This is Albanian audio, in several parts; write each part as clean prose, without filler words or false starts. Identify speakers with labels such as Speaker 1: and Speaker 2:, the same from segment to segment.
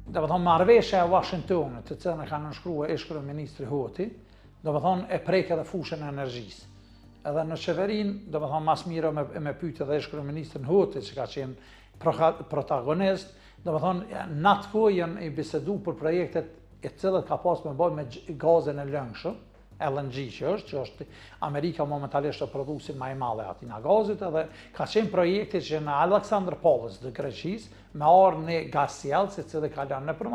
Speaker 1: do të thonë marrëveshja e Washingtonit, të cilën e ka nënshkruar ish-kryeministri Hoti, do të thonë e prek edhe fushën e energjisë. Edhe në qeverinë, do të thonë mas mira me pyetje edhe ish-kryeministrin Hoti, që ka qenë protagonist, do të thonë në atë kohë janë i bisedu për projektet e cilët ka pas me bëj me gazin e lëngshëm, LNG që është Amerika momentalisht të produsin më i madhe aty në gazit, edhe ka qenë projekti që në Alexandropolis të Greqisë, me arë në gasjellë, se cilë ka lënë nëpër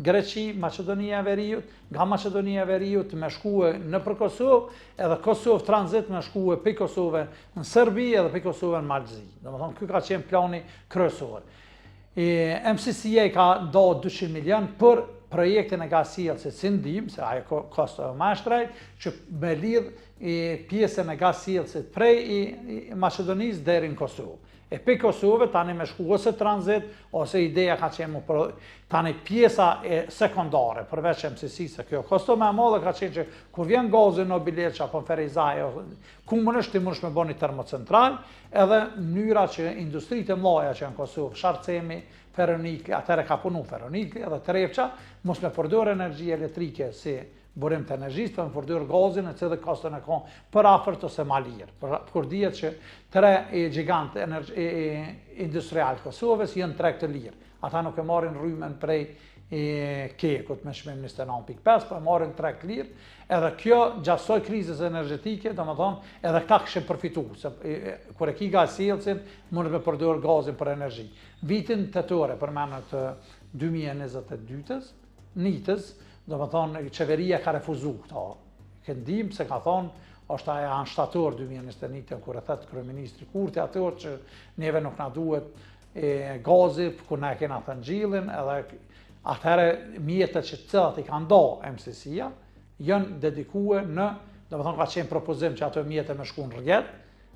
Speaker 1: Greqi, Maqedonia e Veriut, nga Maqedonia e Veriut me shkue nëpër Kosovë, edhe Kosovë tranzit me shkue për Kosovë në Serbi edhe për Kosovë në Malzi. Domethënë, ky ka qenë plani kryesor. MCCA ka do 200 milion për projektin e gasjellësit si ndihmë, se ajo kosto më shtrejt, që me lidh pjesën e gasjellësit prej Maqedonisë deri në Kosovë. E për Kosovë tani me shku ose tranzit, ose ideja ka qenë tani pjesa e sekundare, përveç MCC, se kjo kosto me madhe ka qenë që kur vjen gazi në Bileq apo në Ferizaj, ku mënësht ti mënësht me bo një termocentral, edhe mënyra që industritë e mlaja që në Kosovë, Sharcemi, Feronik, atëre ka punu Feronik edhe Trepqa, mos me përdor energji elektrike si burim të energjisë, për me përdor gazin e cilë kostën e konë për afërt ose ma lirë. Kur dihet që 3 gjigant industrial Kosovës janë 3 të lirë. Ata nuk e marrin rrymen prej Kekut me çmim 29.5, po e marrin 3 lirë. Edhe kjo gjasoj krizës energjetike, do më thonë, edhe këta këshin përfitu, se kur e ki gasjellësin, mund me përdor gazin për energji. Vitin tetore, përmenet 2022-ës, nitës, do më thonë, qeveria ka refuzu këta. Këndim, se ka thonë, është aja anshtator 2021, kur e thetë kryeministri Kurti, ator që neve nuk na duhet gazi, kur na e kena thënë gjillin, edhe atëherë mjetët që cilat i kanë do MCC-ja, janë dedikue në, do më thonë ka qenë propozim që ato mjetët me shku në rrjet,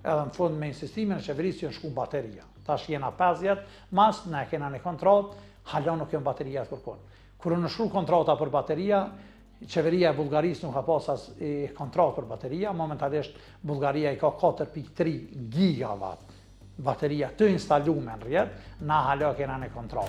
Speaker 1: edhe në fund me insistimin e qeverisë janë shku në bateria. Tash jena 5 vjet, mas ne kena një kontrat, halon nuk janë bateria të kërkon. Kërë në shru kontrata për bateria, qeveria e Bullgarisë nuk ka pas as kontrat për bateria, momentalisht Bullgaria i ka 4.3 gigawatt bateria të instalume në rrjet, na halon kena një kontrat.